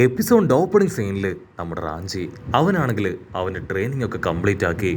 എപ്പിസോഡിന്റെ opening സീനിൽ നമ്മുടെ റാഞ്ചി അവനാണെങ്കിൽ അവന്റെ ട്രെയിനിങ് ഒക്കെ കംപ്ലീറ്റ് ആക്കി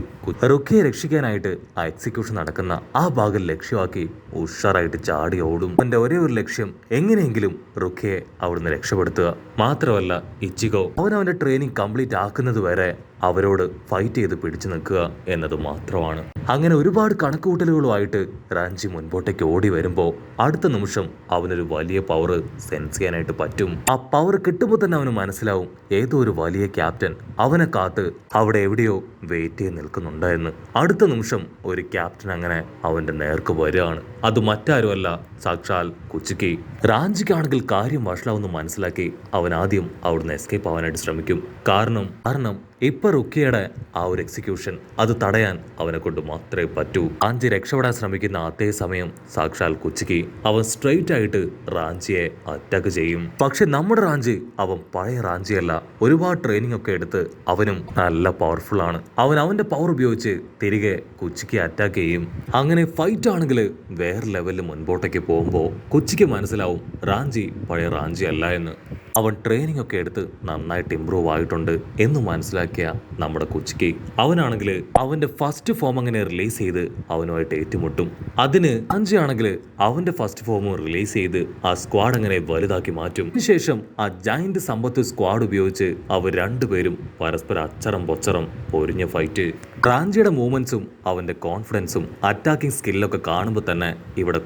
റുക്കിയെ രക്ഷിക്കാനായിട്ട് ആ എക്സിക്യൂഷൻ നടക്കുന്ന ആ ഭാഗം ലക്ഷ്യമാക്കി ഉഷാറായിട്ട് ചാടി ഓടും. അവന്റെ ഒരേ ഒരു ലക്ഷ്യം എങ്ങനെയെങ്കിലും റുക്കിയെ അവിടുന്ന് രക്ഷപ്പെടുത്തുക. മാത്രമല്ല ഇച്ചിഗോ അവനവന്റെ ട്രെയിനിങ് കംപ്ലീറ്റ് ആക്കുന്നത് വരെ അവരോട് ഫൈറ്റ് ചെയ്ത് പിടിച്ചു നിൽക്കുക എന്നത് മാത്രമാണ്. അങ്ങനെ ഒരുപാട് കണക്കുകൂട്ടലുകളുമായിട്ട് റാഞ്ചി മുൻപോട്ടേക്ക് ഓടി വരുമ്പോൾ അടുത്ത നിമിഷം അവനൊരു വലിയ പവർ സെൻസ് ചെയ്യാനായിട്ട് പറ്റും. ആ പവർ കിട്ടുമ്പോൾ തന്നെ അവന് മനസ്സിലാവും ഏതോ ഒരു വലിയ ക്യാപ്റ്റൻ അവനെ കാത്ത് അവിടെ എവിടെയോ വെയിറ്റ് ചെയ്ത് നിൽക്കുന്നുണ്ട് എന്ന്. അടുത്ത നിമിഷം ഒരു ക്യാപ്റ്റൻ അങ്ങനെ അവന്റെ നേർക്ക് വരികയാണ്. അത് മറ്റാരുമല്ല, സാക്ഷാൽ കുച്ചിക്കി. റാഞ്ചിക്കാണെങ്കിൽ കാര്യം വഷളാവെന്ന് മനസ്സിലാക്കി അവൻ ആദ്യം അവിടുന്ന് എസ്കേപ്പ് ആവാനായിട്ട് ശ്രമിക്കും. കാരണം ഇപ്പൊ റുക്കിയുടെ ആ ഒരു എക്സിക്യൂഷൻ അത് തടയാൻ അവനെ കൊണ്ട് മാത്രമേ പറ്റൂ. റാഞ്ചി രക്ഷപ്പെടാൻ ശ്രമിക്കുന്ന അതേ സമയം സാക്ഷാൽ കുച്ചിക്കി അവൻ സ്ട്രെയിറ്റ് ആയിട്ട് റാഞ്ചിയെ അറ്റാക്ക് ചെയ്യും. പക്ഷെ നമ്മുടെ റാഞ്ചി അവൻ പഴയ റാഞ്ചിയല്ല. ഒരുപാട് ട്രെയിനിങ് ഒക്കെ എടുത്ത് അവനും നല്ല പവർഫുൾ ആണ്. അവന്റെ പവർ ഉപയോഗിച്ച് തിരികെ കുച്ചിക്ക് അറ്റാക്ക് ചെയ്യും. അങ്ങനെ ഫൈറ്റ് ആണെങ്കിൽ വേറെ ലെവലിൽ മുൻപോട്ടേക്ക് പോകുമ്പോൾ കുച്ചിക്ക് മനസ്സിലാവും റാഞ്ചി പഴയ റാഞ്ചി അല്ല എന്ന്. അവൻ ട്രെയിനിങ് ഒക്കെ എടുത്ത് നന്നായിട്ട് ഇമ്പ്രൂവ് ആയിട്ടുണ്ട് എന്ന് മനസ്സിലാക്കിയ നമ്മുടെ കുച്ചിക്ക് അവനാണെങ്കിൽ അവന്റെ ഫസ്റ്റ് ഫോം അങ്ങനെ റിലീസ് ചെയ്ത് അവനുമായിട്ട് ഏറ്റുമുട്ടും. അതിന് റാഞ്ചിയാണെങ്കിൽ അവന്റെ ഫസ്റ്റ് ഫോം റിലീസ് ചെയ്ത് ആ സ്ക്വാഡ് അങ്ങനെ വലുതാക്കി മാറ്റും. അതിനുശേഷം ആ ജയന്റ് സമ്പത്ത് സ്ക്വാഡ് ഉപയോഗിച്ച് അവർ രണ്ടുപേരും പരസ്പരം അച്ചറം പൊച്ചറം പൊരിഞ്ഞ ഫൈറ്റ്. റാഞ്ചിയുടെ മൂവ്മെന്റ്സും അവന്റെ കോൺഫിഡൻസും അറ്റാക്കിംഗ് സ്കില്ലൊക്കെ കാണുമ്പോൾ തന്നെ ഇവിടെ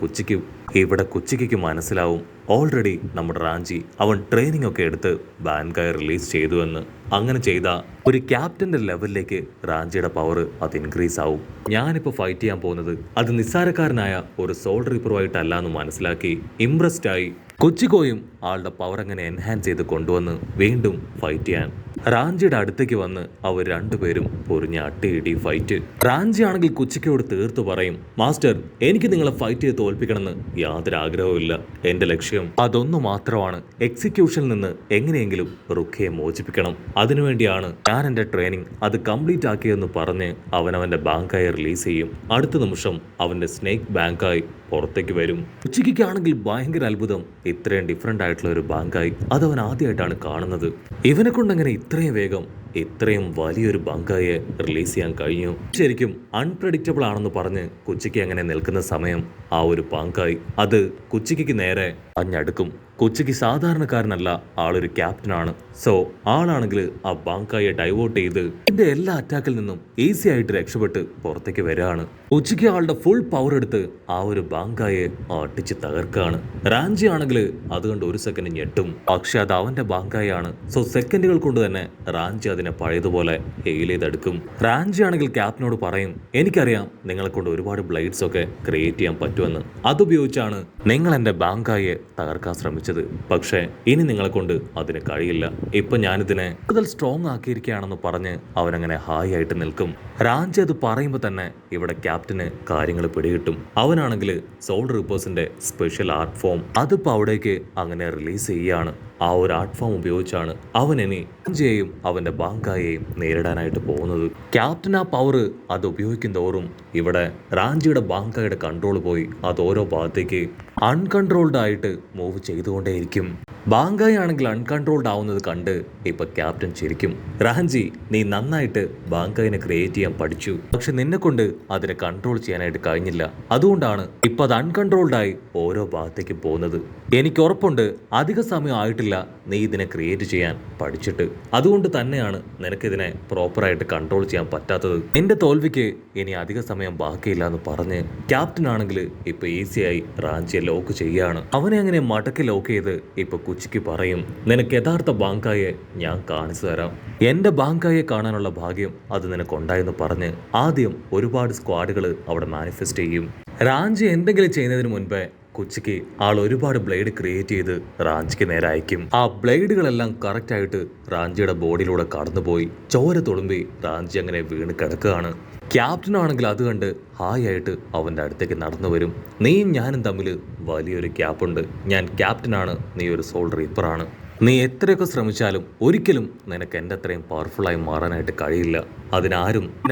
കുച്ചിക്ക് മനസ്സിലാവും ഓൾറെഡി നമ്മുടെ റാഞ്ചി അവൻ ട്രെയിനിങ് ഒക്കെ എടുത്ത് ബാൻകായ റിലീസ് ചെയ്തു എന്ന്. അങ്ങനെ ചെയ്ത ഒരു ക്യാപ്റ്റന്റെ ലെവലിലേക്ക് റാഞ്ചിയുടെ പവർ അത് ഇൻക്രീസ് ആവും. ഞാനിപ്പോൾ ഫൈറ്റ് ചെയ്യാൻ പോകുന്നത് അത് നിസ്സാരക്കാരനായ ഒരു സോൾ റീപ്പറുമായിട്ടല്ല എന്ന് മനസ്സിലാക്കി ഇംപ്രസ്ഡ് ആയി കൊച്ചിക്കോയും ആളുടെ പവർ അങ്ങനെ എൻഹാൻസ് ചെയ്ത് കൊണ്ടുവന്ന് വീണ്ടും ഫൈറ്റ് ചെയ്യാൻ റാഞ്ചിയുടെ അടുത്തേക്ക് വന്ന് അവർ രണ്ടുപേരും പൊറിഞ്ഞ അട്ടിയിടി ഫൈറ്റ്. റാഞ്ചി ആണെങ്കിൽ കുച്ചിക്കയോട് തീർത്തു പറയും, മാസ്റ്റർ എനിക്ക് നിങ്ങളെ ഫൈറ്റ് ചെയ്ത് തോൽപ്പിക്കണമെന്ന് യാതൊരു ആഗ്രഹവും ഇല്ല. എന്റെ ലക്ഷ്യം അതൊന്നു മാത്രമാണ്, എക്സിക്യൂഷനിൽ നിന്ന് എങ്ങനെയെങ്കിലും റുക്കിയെ മോചിപ്പിക്കണം. അതിനുവേണ്ടിയാണ് ഞാൻ എന്റെ ട്രെയിനിങ് അത് കംപ്ലീറ്റ് ആക്കിയെന്ന് പറഞ്ഞ് അവനവന്റെ ബാങ്കായി റിലീസ് ചെയ്യും. അടുത്ത നിമിഷം അവന്റെ സ്നേക്ക് ബാങ്കായി പുറത്തേക്ക് വരും. ഉച്ചയ്ക്കാണെങ്കിൽ ഭയങ്കര അത്ഭുതം, ഇത്രയും ഡിഫറെന്റ് ആയിട്ടുള്ള ഒരു ബാങ്കായി അതവൻ ആദ്യമായിട്ടാണ് കാണുന്നത്. ഇവനെ കൊണ്ടങ്ങനെ ഇത്രയും വേഗം ഇത്രയും വലിയൊരു ബാങ്കായെ റിലീസ് ചെയ്യാൻ കഴിഞ്ഞു. ശരിക്കും അൺപ്രഡിക്റ്റബിൾ ആണെന്ന് പറഞ്ഞ് കുച്ചിക്ക് അങ്ങനെ നിൽക്കുന്ന സമയം ആ ഒരു ബാങ്കായി അത് കുച്ചിക്ക് നേരെ അഞ്ഞടുക്കും. കുച്ചിക്ക് സാധാരണക്കാരനല്ല, ആളൊരു ക്യാപ്റ്റനാണ്. സോ ആളാണെങ്കിൽ ആ ബാങ്കായെ ഡൈവേർട്ട് ചെയ്ത് ഇതിന്റെ എല്ലാ അറ്റാക്കിൽ നിന്നും ഈസി ആയിട്ട് രക്ഷപ്പെട്ട് പുറത്തേക്ക് വരികയാണ്. ഉച്ചയ്ക്ക് ആളുടെ ഫുൾ പവർ എടുത്ത് ആ ഒരു ബാങ്കായെ അടിച്ച് തകർക്കാണ്. റാഞ്ചി ആണെങ്കിൽ അതുകൊണ്ട് ഒരു സെക്കൻഡ് ഞെട്ടും. പക്ഷെ അത് അവന്റെ ബാങ്കായാണ്. സോ സെക്കൻഡുകൾ കൊണ്ട് തന്നെ റാഞ്ചി അതിനെ പഴയതുപോലെ ഹെയിൽ ചെയ്തെടുക്കും. റാഞ്ചി ആണെങ്കിൽ ക്യാപ്റ്റനോട് പറയും, എനിക്കറിയാം നിങ്ങളെ കൊണ്ട് ഒരുപാട് ബ്ലേഡ്സ് ഒക്കെ ക്രിയേറ്റ് ചെയ്യാൻ പറ്റുമെന്ന്. അതുപയോഗിച്ചാണ് നിങ്ങൾ എന്റെ ബാങ്കായെ തകർക്കാൻ ശ്രമിച്ചത്. പക്ഷേ ഇനി നിങ്ങളെ കൊണ്ട് അതിന് കഴിയില്ല. ഇപ്പൊ ഞാനിതിനെ കൂടുതൽ സ്ട്രോങ് ആക്കിയിരിക്കുകയാണെന്ന് പറഞ്ഞ് അവനങ്ങനെ ഹായ് ആയിട്ട് നിൽക്കും. റാഞ്ചി അത് പറയുമ്പോൾ തന്നെ ഇവിടെ ക്യാപ്റ്റന് കാര്യങ്ങൾ പിടികിട്ടും. അവനാണെങ്കിൽ സോൾ റീപ്പേഴ്സിന്റെ സ്പെഷ്യൽ ആർട്ട് ഫോം അതിപ്പോ അവിടേക്ക് അങ്ങനെ റിലീസ് ചെയ്യാണ്. ആ ഒരു ആർട്ട് ഫോം ഉപയോഗിച്ചാണ് അവൻ ഇനി റാഞ്ചിയെയും അവന്റെ ബാങ്കായെയും നേരിടാനായിട്ട് പോകുന്നത്. ക്യാപ്റ്റൻ ആ പവർ അത് ഉപയോഗിക്കും തോറും ഇവിടെ റാഞ്ചിയുടെ ബാങ്കായുടെ കൺട്രോൾ പോയി അത് ഓരോ ഭാഗത്തേക്ക് അൺകൺട്രോൾഡ് ആയിട്ട് മൂവ് ചെയ്തുകൊണ്ടേയിരിക്കും. ബാങ്കായി ആണെങ്കിൽ അൺകൺട്രോൾഡ് ആവുന്നത് കണ്ട് ഇപ്പൊ ക്യാപ്റ്റൻ ചിരിക്കും. റാഞ്ചി, നീ നന്നായിട്ട് ബാങ്കായിനെ ക്രിയേറ്റ് ചെയ്യാൻ പഠിച്ചു, പക്ഷെ നിന്നെ കൊണ്ട് അതിനെ കൺട്രോൾ ചെയ്യാനായിട്ട് കഴിഞ്ഞില്ല. അതുകൊണ്ടാണ് ഇപ്പൊ അത് അൺകൺട്രോൾഡ് ആയി ഓരോ ഭാഗത്തേക്ക് പോകുന്നത്. എനിക്ക് ഉറപ്പുണ്ട് അധിക സമയം ആയിട്ടില്ല നീ ഇതിനെ ക്രിയേറ്റ് ചെയ്യാൻ പഠിച്ചിട്ട്. അതുകൊണ്ട് തന്നെയാണ് നിനക്കിതിനെ പ്രോപ്പറായിട്ട് കൺട്രോൾ ചെയ്യാൻ പറ്റാത്തത്. നിന്റെ തോൽവിക്ക് ഇനി അധിക സമയം ബാക്കിയില്ല എന്ന് പറഞ്ഞ് ക്യാപ്റ്റൻ ആണെങ്കിൽ ഇപ്പൊ ഈസിയായി റാഞ്ചിയെ ലോക്ക് ചെയ്യാണ്. അവനെ അങ്ങനെ മടക്കി ലോക്ക് ചെയ്ത് ഇപ്പൊ കുച്ചിക്ക് പറയും, നിനക്ക് യഥാർത്ഥ ബാങ്കായെ ഞാൻ കാണിച്ചു തരാം. എന്റെ ബാങ്കായെ കാണാനുള്ള ഭാഗ്യം അത് നിനക്കുണ്ടായെന്ന് പറഞ്ഞ് ആദ്യം ഒരുപാട് സ്ക്വാഡുകൾ അവിടെ മാനിഫെസ്റ്റ് ചെയ്യും. റാഞ്ചി എന്തെങ്കിലും ചെയ്യുന്നതിന് മുൻപേ കുച്ചിക്ക് ആൾ ഒരുപാട് ബ്ലേഡ് ക്രിയേറ്റ് ചെയ്ത് റാഞ്ചിക്ക് നേരെ അയക്കും. ആ ബ്ലേഡുകളെല്ലാം കറക്റ്റ് ആയിട്ട് റാഞ്ചിയുടെ ബോഡിയിലൂടെ കടന്നുപോയി ചോര തുളുമ്പി റാഞ്ചി അങ്ങനെ വീണ് കിടക്കുകയാണ്. ക്യാപ്റ്റനാണെങ്കിൽ അത് കണ്ട് ഹായ് ആയിട്ട് അവൻ്റെ അടുത്തേക്ക് നടന്നു വരും. നീയും ഞാനും തമ്മിൽ വലിയൊരു ഗ്യാപ്പുണ്ട്. ഞാൻ ക്യാപ്റ്റനാണ്, നീ ഒരു സോൾ റീപ്പറാണ്. നീ എത്രയൊക്കെ ശ്രമിച്ചാലും ഒരിക്കലും നിനക്ക് എൻ്റെ അത്രയും പവർഫുള്ളായി മാറാനായിട്ട് കഴിയില്ല.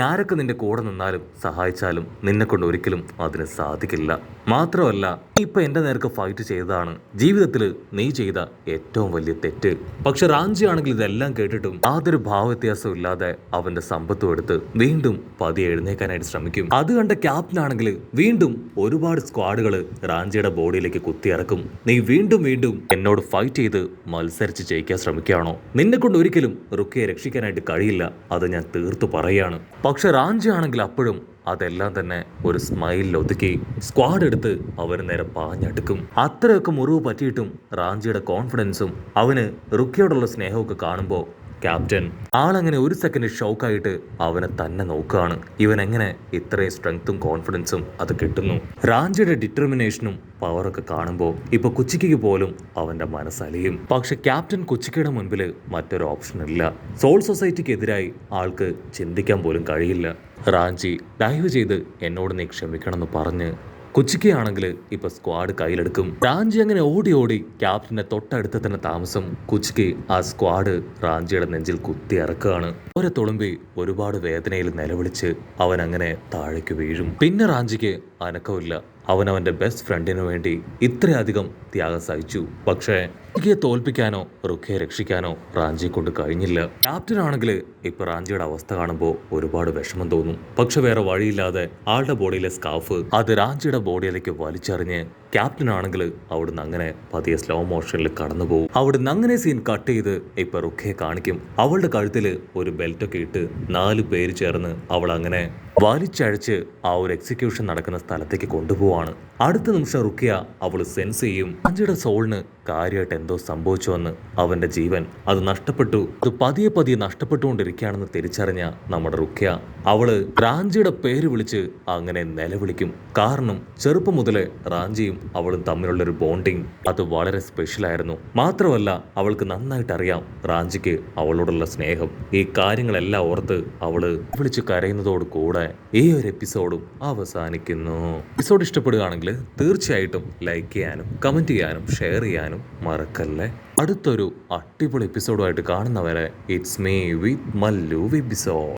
ആരൊക്കെ നിന്റെ കൂടെ നിന്നാലും സഹായിച്ചാലും നിന്നെ കൊണ്ട് ഒരിക്കലും അതിന് സാധിക്കില്ല. മാത്രമല്ല ഇപ്പൊ എന്റെ നേർക്ക് ഫൈറ്റ് ചെയ്തതാണ് ജീവിതത്തിൽ നീ ചെയ്ത ഏറ്റവും വലിയ തെറ്റ്. പക്ഷെ റാഞ്ചി ആണെങ്കിൽ ഇതെല്ലാം കേട്ടിട്ടും യാതൊരു ഭാവവ്യത്യാസവും ഇല്ലാതെ അവന്റെ സമ്പത്തും എടുത്ത് വീണ്ടും പതിയെ എഴുന്നേക്കാനായിട്ട് ശ്രമിക്കും. അത് കണ്ട ക്യാപ്റ്റൻ ആണെങ്കിൽ വീണ്ടും ഒരുപാട് സ്ക്വാഡുകൾ റാഞ്ചിയുടെ ബോഡിയിലേക്ക് കുത്തിയിറക്കും. നീ വീണ്ടും വീണ്ടും എന്നോട് ഫൈറ്റ് ചെയ്ത് മത്സരിച്ച് ജയിക്കാൻ ശ്രമിക്കുകയാണോ? നിന്നെ കൊണ്ട് ഒരിക്കലും റുക്കിയെ രക്ഷിക്കാനായിട്ട് കഴിയില്ല, അത് ഞാൻ തീർത്തു പറയാണ്. പക്ഷെ റാഞ്ചി ആണെങ്കിൽ അപ്പോഴും അതെല്ലാം തന്നെ ഒരു സ്മൈലിൽ ഒതുക്കി സ്ക്വാഡ് എടുത്ത് അവന് നേരെ പാഞ്ഞടുക്കും. അത്രയൊക്കെ മുറിവ് പറ്റിയിട്ടും റാഞ്ചിയുടെ കോൺഫിഡൻസും അവന് റുക്കിയോടുള്ള സ്നേഹമൊക്കെ കാണുമ്പോൾ ക്യാപ്റ്റൻ ആളങ്ങനെ ഒരു സെക്കൻഡ് ഷോക്കായിട്ട് അവനെ തന്നെ നോക്കുകയാണ്. ഇവൻ എങ്ങനെ ഇത്രയും സ്ട്രെങ്ത്തും കോൺഫിഡൻസും അത് കിട്ടുന്നു? റാഞ്ചിയുടെ ഡിറ്റർമിനേഷനും പവറൊക്കെ കാണുമ്പോൾ ഇപ്പൊ കുച്ചിക്ക് പോലും അവന്റെ മനസ്സലിയും. പക്ഷെ ക്യാപ്റ്റൻ കുച്ചിക്കയുടെ മുൻപിൽ മറ്റൊരു ഓപ്ഷൻ ഇല്ല. സോൾ സൊസൈറ്റിക്ക് എതിരായി ആൾക്ക് ചിന്തിക്കാൻ പോലും കഴിയില്ല. റാഞ്ചി ദയവ് ചെയ്ത് എന്നോട് നീ ക്ഷമിക്കണമെന്ന് പറഞ്ഞ് കുച്ചിക്കയാണെങ്കിൽ ഇപ്പൊ സ്ക്വാഡ് കയ്യിലെടുക്കും. റാഞ്ചി അങ്ങനെ ഓടി ഓടി ക്യാപ്റ്റന്റെ തൊട്ടടുത്ത് തന്നെ താമസം കുച്ചിക്ക് ആ സ്ക്വാഡ് റാഞ്ചിയുടെ നെഞ്ചിൽ കുത്തി ഇറക്കുകയാണ്. ഒരു തുളുമ്പി ഒരുപാട് വേദനയിൽ നിലവിളിച്ച് അവൻ അങ്ങനെ താഴേക്ക് വീഴും. പിന്നെ റാഞ്ചിക്ക് അനക്കമില്ല. അവൻ അവന്റെ ബെസ്റ്റ് ഫ്രണ്ടിനു വേണ്ടി ഇത്രയധികം ത്യാഗം സഹിച്ചു. പക്ഷേ റുക്കിയെ തോൽപ്പിക്കാനോ റുക്കിയെ രക്ഷിക്കാനോ റാഞ്ചിയെ കൊണ്ട് കഴിഞ്ഞില്ല. ക്യാപ്റ്റൻ ആണെങ്കിൽ ഇപ്പൊ റാഞ്ചിയുടെ അവസ്ഥ കാണുമ്പോൾ ഒരുപാട് വിഷമം തോന്നും. പക്ഷെ വേറെ വഴിയില്ലാതെ ആളുടെ ബോഡിയിലെ സ്കാർഫ് അത് റാഞ്ചിയുടെ ബോഡിയിലേക്ക് വലിച്ചെറിഞ്ഞ് ക്യാപ്റ്റൻ ആണെങ്കിൽ അവിടുന്ന് അങ്ങനെ പതിയെ സ്ലോ മോഷനിൽ കടന്നു പോകും. അവിടുന്ന് അങ്ങനെ സീൻ കട്ട് ചെയ്ത് ഇപ്പൊ റുക്കിയെ കാണിക്കും. അവളുടെ കഴുത്തിൽ ഒരു ബെൽറ്റൊക്കെ ഇട്ട് 4 പേര് ചേർന്ന് അവൾ അങ്ങനെ വലിച്ചഴച്ച് ആ ഒരു എക്സിക്യൂഷൻ നടക്കുന്ന സ്ഥലത്തേക്ക് കൊണ്ടുപോവാണ്. അടുത്ത നിമിഷം റുക്കിയ അവൾ സെൻസ് ചെയ്യും റാഞ്ചിയുടെ സോളിന് കാര്യമായിട്ട് എന്തോ സംഭവിച്ചുവെന്ന്. അവന്റെ ജീവൻ അത് നഷ്ടപ്പെട്ടു, അത് പതിയെ പതിയെ നഷ്ടപ്പെട്ടുകൊണ്ടിരിക്കുകയാണെന്ന് തിരിച്ചറിഞ്ഞ നമ്മുടെ റുക്കിയ അവള് റാഞ്ചിയുടെ പേര് വിളിച്ച് അങ്ങനെ നിലവിളിക്കും. കാരണം ചെറുപ്പം മുതലേ റാഞ്ചിയും അവളും തമ്മിലുള്ളൊരു ബോണ്ടിങ് അത് വളരെ സ്പെഷ്യലായിരുന്നു. മാത്രമല്ല അവൾക്ക് നന്നായിട്ട് അറിയാം റാഞ്ചിക്ക് അവളോടുള്ള സ്നേഹം. ഈ കാര്യങ്ങളെല്ലാം ഓർത്ത് അവള് വിളിച്ച് കരയുന്നതോട് കൂടെ ഈ ഒരു എപ്പിസോഡും അവസാനിക്കുന്നു. എപ്പിസോഡ് ഇഷ്ടപ്പെടുകയാണെങ്കിൽ തീർച്ചയായിട്ടും ലൈക്ക് ചെയ്യാനും കമന്റ് ചെയ്യാനും ഷെയർ ചെയ്യാനും മറക്കല്ലേ. അടുത്തൊരു അടിപൊളി എപ്പിസോഡുമായിട്ട് കാണുന്നവരെ it's me with Mallu episode.